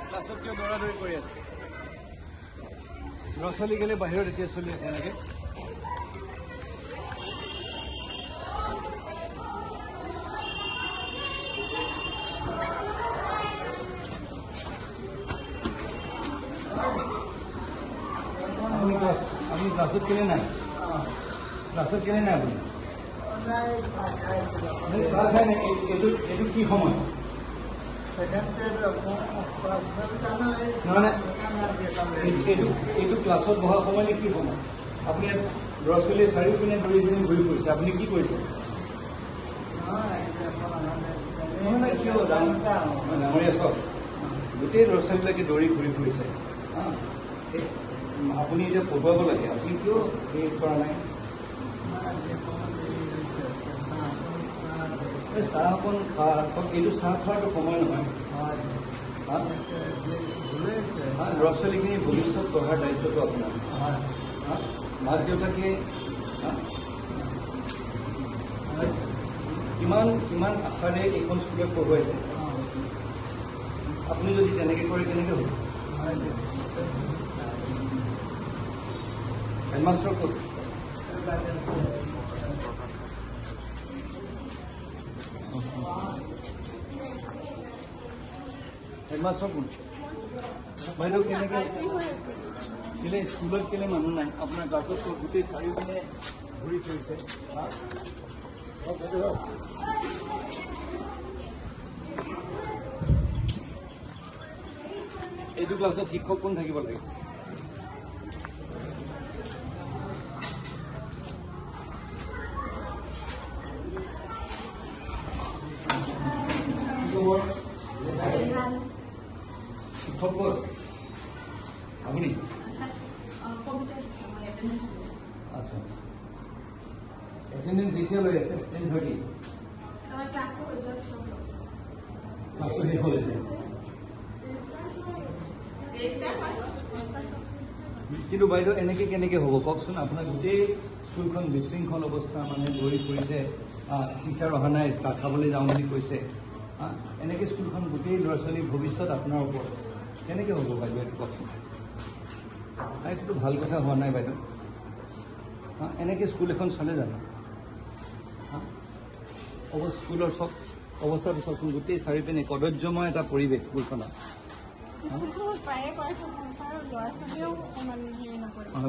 ক্লাছত কিয় দৌৰাদৌৰি কৰি আছে? ল'ৰা ছোৱালী গেলে বাহিৰত এতিয়া চলি আছে এনেকে। আপনি ক্লাছত কেলে নাই? ক্লাছত কেলে নাই আপুনি? চাহ খাই নাই? এইটো কি সময়? এইটো ক্লাছত বহা সময় নে কি সময়? আপুনি ল'ৰা ছোৱালীয়ে চাৰিওপিনে দৌৰি পিনে ঘূৰি ফুৰিছে, আপুনি কি কৰিছে? ডাঙৰীয়া চব গোটেই ল'ৰা ছোৱালীবিলাকে দৌৰি ঘূৰি ফুৰিছে। আপুনি এতিয়া পঢ়ুৱাব লাগে, আপুনি কিয় হেৰি কৰা নাই? চাহ অকণ চব এইটো চাহ খোৱাটো সময় নহয়। ল'ৰা ছোৱালীখিনি ভৱিষ্যত গঢ়াৰ দায়িত্বটো আপোনাৰ। মাক দেউতাকে কিমান আশাৰে এইখন স্কুলত পঢ়ুৱাইছে। আপুনি যদি তেনেকে কৰে কেনেকে হ'ব? হেডমাষ্টাৰ ক'ত? হেডমাষ্টাৰ কোন? বাইদেউ কেনেকে কেলে স্কুলত কেলে মানুহ নাই? আপোনাৰ ক্লাছত গোটেই চাৰিওপিনে ঘূৰি ফুৰিছে। এইটো ক্লাছত শিক্ষক কোন থাকিব লাগে? শিক্ষক আপনি? আচ্ছা, এটেন্ডেন্স এতিয়া লৈ আছে 10:30 কিন্তু বাইদেউ এনেকে কেনেকে হ'ব কওকচোন? আপোনাৰ গোটেই স্কুলখন বিশৃংখল অৱস্থা, মানে দৌৰি ফুৰিছে, টিচাৰ অহা নাই, চাহ খাবলৈ যাওঁ বুলি কৈছে। এনেকে স্কুলখন গোটেই ল'ৰা ছোৱালীৰ ভৱিষ্যত আপোনাৰ ওপৰত কেনেকে হ'ব বাইদেউ? এইটো কওকচোন। এইটোতো ভাল কথা হোৱা নাই বাইদেউ। এনেকে স্কুল এখন চলে জানো? স্কুলৰ চব অৱস্থাটো চাওকচোন, গোটেই চাৰিপিনে কদৰ্যময় এটা পৰিৱেশ স্কুলখনত।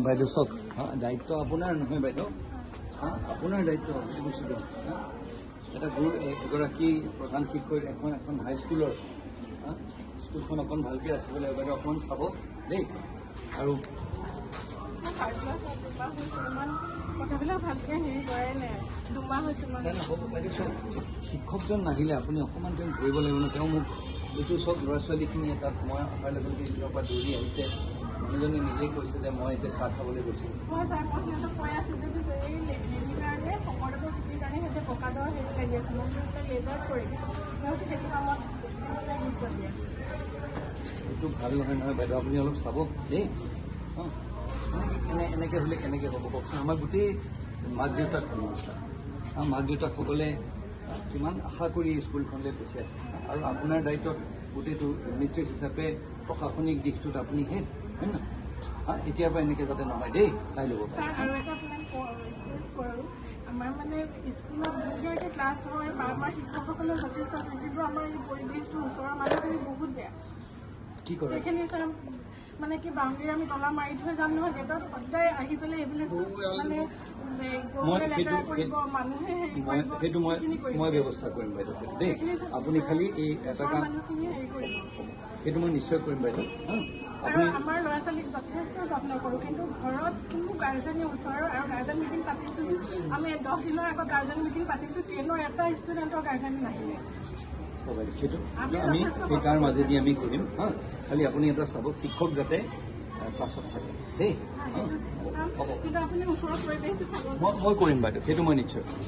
বাইদেউ চাওক, দায়িত্ব আপোনাৰ নহয় বাইদেউ, আপোনাৰ দায়িত্ব বস্তুটো। এটা এগৰাকী প্ৰধান শিক্ষক এখন হাইস্কুলৰ স্কুলখন অকণ ভালকে ৰাখিব লাগিব বাইদেউ। অকণমান চাব দেই। আৰু শিক্ষকজন নাহিলে আপুনি অকণমান তেওঁ ধৰিব লাগিব ন। তেওঁ মোক এইটো চব ল'ৰা ছোৱালীখিনি তাত মই অহাৰ লগে লগে এইবিলাকৰ পৰা দৌৰি আহিছে। মানুহজনে নিজেই কৈছে যে মই এতিয়া চাহ খাবলৈ গৈছোঁ। এইটো ভাল নহয় নহয় বাইদেউ, আপুনি অলপ চাব দেই। এনেকে হ'লে কেনেকে হ'ব কওকচোন? আমাৰ গোটেই মাক দেউতাক মাক দেউতাকসকলে কিমান আশা কৰি স্কুলখনলৈ পঠিয়াইছে। আৰু আপোনাৰ দায়িত্বত গোটেইটো এডমিনিষ্ট্ৰেট হিচাপে প্ৰশাসনিক দিশটোত আপুনি হয় না? এতিয়াৰ পৰা এনেকে যাতে নহয় দেই, চাই ল'ব। আমাৰ মানে স্কুলত ধুনীয়াকৈ ক্লাছ হয়, আমাৰ শিক্ষকসকলে যথেষ্ট, কিন্তু আমাৰ এই পৰিৱেশটো ওচৰৰ মানুহখিনি বহুত বেয়া। কি কৰে সেইখিনি মানে কি বাউণ্ডেৰী আমি তলা মাৰি থৈ যাম নহয়, গেটত সদায় আহি পেলাই এইবিলাক মানে সেইটো মই ব্যৱস্থা কৰিম বাইদেউ দেই। আপুনি খালি এই এটা কাম, সেইটো মই নিশ্চয় কৰিম বাইদেউ। আৰু আমাৰ ল'ৰা ছোৱালীক যথেষ্ট যত্ন কৰোঁ, কিন্তু ঘৰত কোনো গাৰ্জেনে ওচৰৰ আৰু গাৰ্জেন মিটিং পাতিছোঁ। আমি 10 দিনৰ আগত গাৰ্জেন মিটিং পাতিছোঁ, 10ৰ এটা ষ্টুডেণ্টৰ গাৰ্জেন নাহিলে। সেইটো আমি সেই তাৰ মাজেদি আমি কৰিম। খালি আপুনি এটা চাব, শিক্ষক যাতে ক্লাছত থাকে দেই। কিন্তু আপুনি ওচৰৰ পৰিৱেশটো চাব। মই কৰিম বাইদেউ, সেইটো মই নিশ্চয় কৰিম।